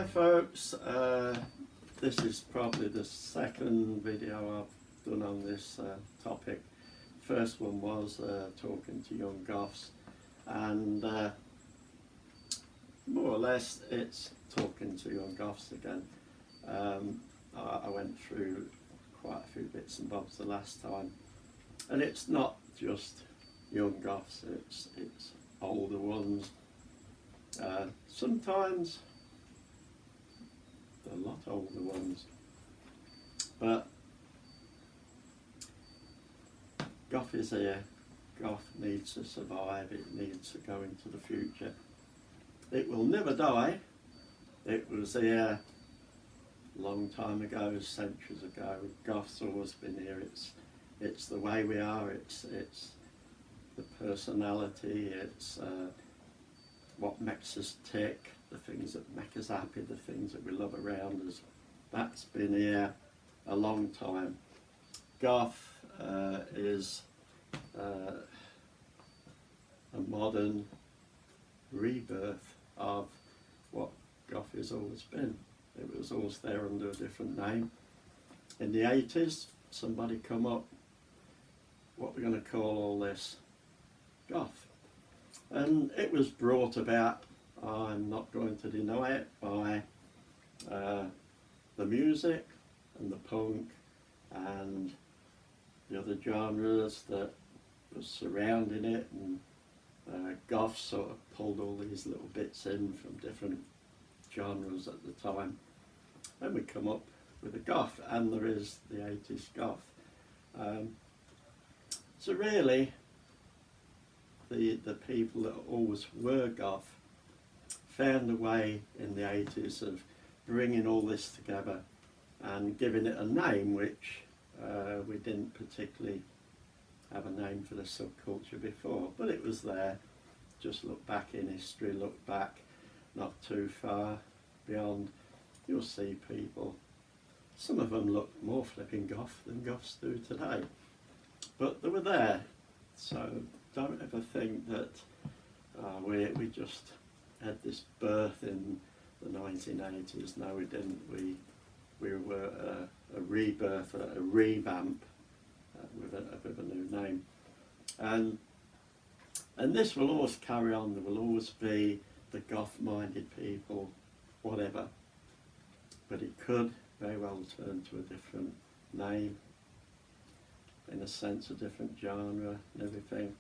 Hi folks, this is probably the second video I've done on this topic. First one was talking to young goths, and more or less it's talking to young goths again. I went through quite a few bits and bobs the last time, and it's not just young goths, it's older ones. Sometimes a lot older ones, but Goth is here. Goth needs to survive, it needs to go into the future. It will never die. It was here a long time ago, centuries ago. Goth's always been here. It's the way we are, it's the personality, it's what makes us tick, the things that make us happy, the things that we love around us. That's been here a long time. Goth is a modern rebirth of what Goth has always been. It was always there under a different name. In the 80s, somebody come up, what we're going to call all this? Goth. And it was brought about, I'm not going to deny it, by the music and the punk and the other genres that was surrounding it, and Goth sort of pulled all these little bits in from different genres at the time, and we come up with a Goth, and there is the 80s Goth. So really, the people that always were Goth found a way in the 80s of bringing all this together and giving it a name, which we didn't particularly have a name for the subculture before, but it was there. Just look back in history, look back not too far beyond, you'll see people, some of them look more flipping Goth than Goths do today, but they were there. So don't ever think that we just had this birth in the 1980s. No, we didn't. We were a rebirth, a revamp with a new name, and this will always carry on. There will always be the Goth-minded people, whatever. But it could very well turn to a different name, in a sense, a different genre and everything.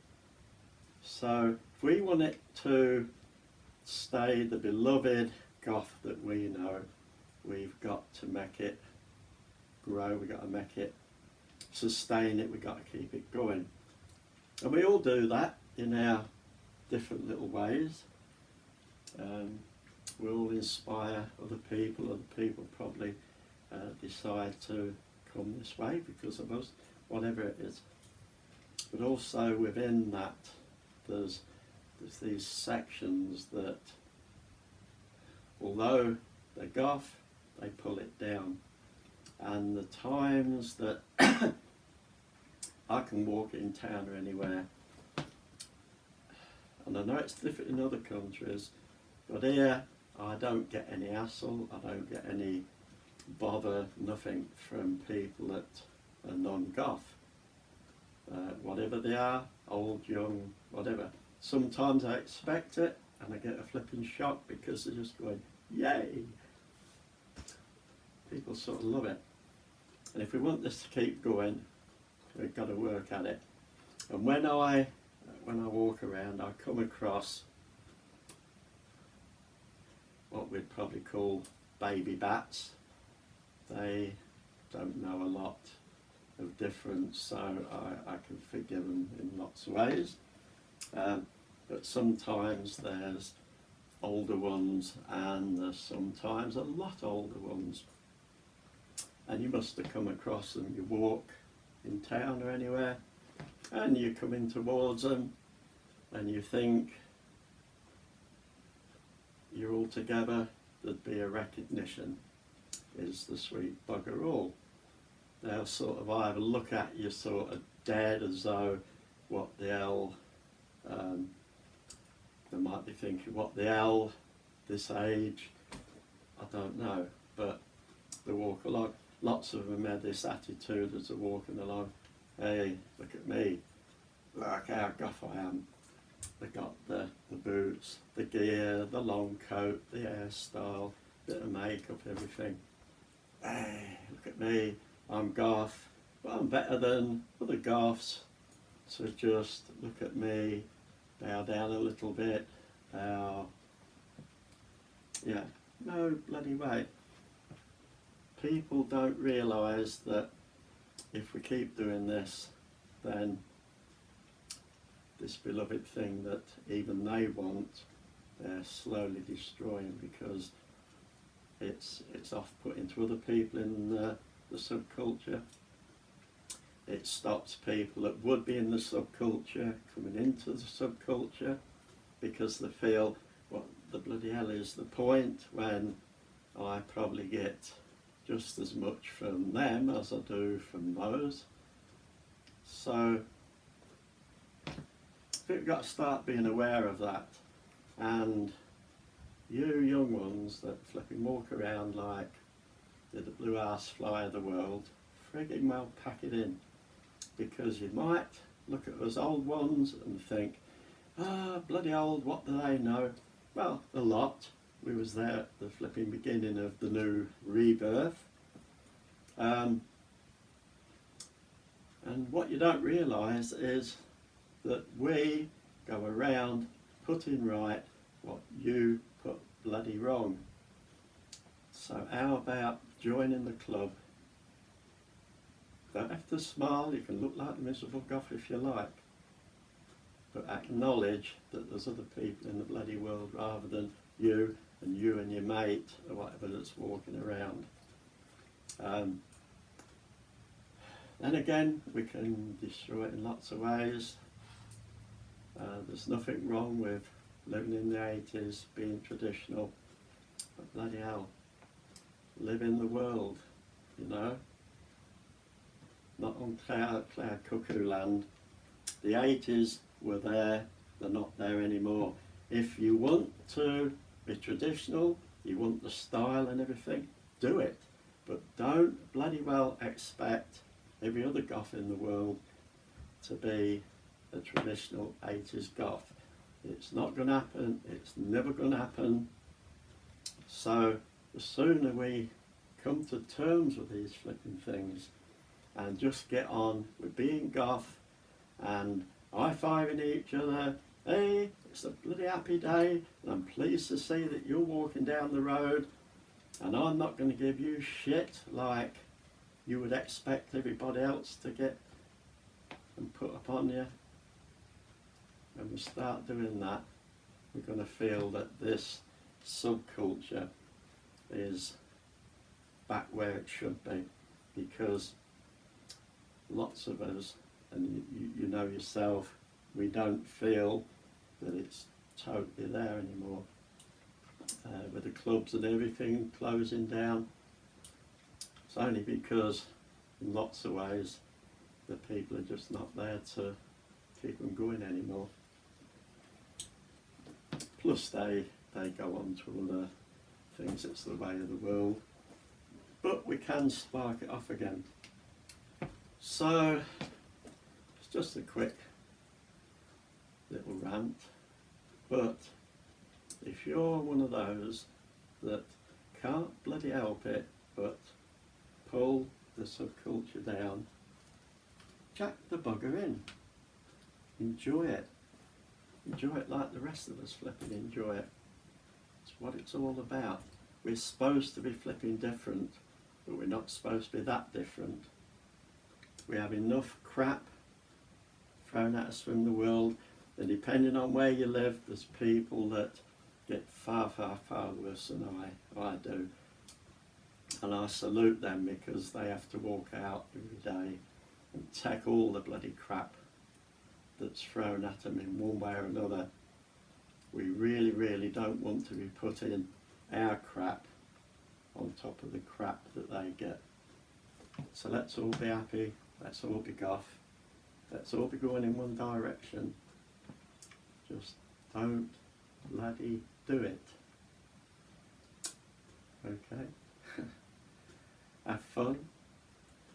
So if we want it to stay the beloved Goth that we know, we've got to make it grow, we've got to make it sustain it, we've got to keep it going. And we all do that in our different little ways. We all inspire other people probably decide to come this way because of us, whatever it is. But also within that, there's these sections that, although they're Goth, they pull it down. And the times that I can walk in town or anywhere, and I know it's different in other countries, but here I don't get any hassle, I don't get any bother, nothing from people that are non-Goth. Whatever they are, old, young, whatever. Sometimes I expect it and I get a flipping shock because they're just going, yay! People sort of love it. And if we want this to keep going, we've got to work at it. And when I walk around, I come across what we'd probably call baby bats. They don't know a lot of difference, so I can forgive them in lots of ways. But sometimes there's older ones, and there's sometimes a lot older ones. And you must have come across them. You walk in town or anywhere, and you're coming towards them, and you think you're all together, there'd be a recognition. Is the sweet bugger all. They'll sort of either look at you sort of dead, as though, what the hell, they might be thinking, what the hell, this age, I don't know, but they walk along. Lots of them had this attitude as they're walking along. Hey, look at me. Look how goth I am. They got the boots, the gear, the long coat, the hairstyle, bit of makeup, everything. Hey, look at me. I'm goth, but I'm better than other goths. So just look at me, bow down a little bit, bow. Yeah, no bloody way. People don't realise that if we keep doing this, then this beloved thing that even they want, they're slowly destroying, because it's off-putting to other people in the subculture. It stops people that would be in the subculture coming into the subculture, because they feel, what the bloody hell is the point when I probably get just as much from them as I do from those. So we've got to start being aware of that. And you young ones that flipping walk around like you're the blue ass fly of the world, frigging well pack it in, because you might look at us old ones and think, ah, bloody old, what do they know? Well, a lot. We was there at the flipping beginning of the new rebirth. And what you don't realise is that we go around putting right what you put bloody wrong. So how about joining the club? Don't have to smile, you can look like a miserable goth if you like, but acknowledge that there's other people in the bloody world rather than you and your mate or whatever that's walking around. Then again, we can destroy it in lots of ways. There's nothing wrong with living in the 80s, being traditional, but bloody hell, live in the world, you know, not on cloud cuckoo land. The 80s were there, they're not there anymore. If you want to be traditional, you want the style and everything, do it, but don't bloody well expect every other goth in the world to be a traditional 80s goth. It's not going to happen, it's never going to happen. So the sooner we come to terms with these flipping things and just get on with being goth and high-fiving each other, hey, it's a bloody happy day and I'm pleased to see that you're walking down the road and I'm not going to give you shit like you would expect everybody else to get and put upon you. When we start doing that, we're going to feel that this subculture is back where it should be, because lots of us, and you know yourself, we don't feel that it's totally there anymore. With the clubs and everything closing down, it's only because in lots of ways the people are just not there to keep them going anymore. Plus they go on to other things, it's the way of the world. But we can spark it off again. So it's just a quick little rant, but if you're one of those that can't bloody help it but pull the subculture down, jack the bugger in. Enjoy it. Enjoy it like the rest of us flipping enjoy it. It's what it's all about. We're supposed to be flipping different, but we're not supposed to be that different. We have enough crap thrown at us from the world, and depending on where you live, there's people that get far, far, far worse than I do. And I salute them, because they have to walk out every day and take all the bloody crap that's thrown at them in one way or another. We really, really don't want to be putting our crap on top of the crap that they get. So let's all be happy, let's all be goth, let's all be going in one direction. Just don't bloody do it. Okay. Have fun.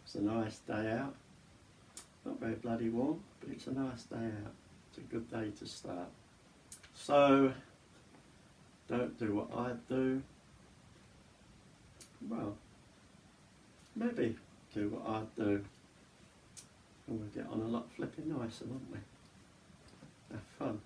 It's a nice day out. Not very bloody warm, but it's a nice day out. It's a good day to start. So, don't do what I do. Well, maybe do what I do. And we'll get on a lot flipping nicer, won't we? Have fun.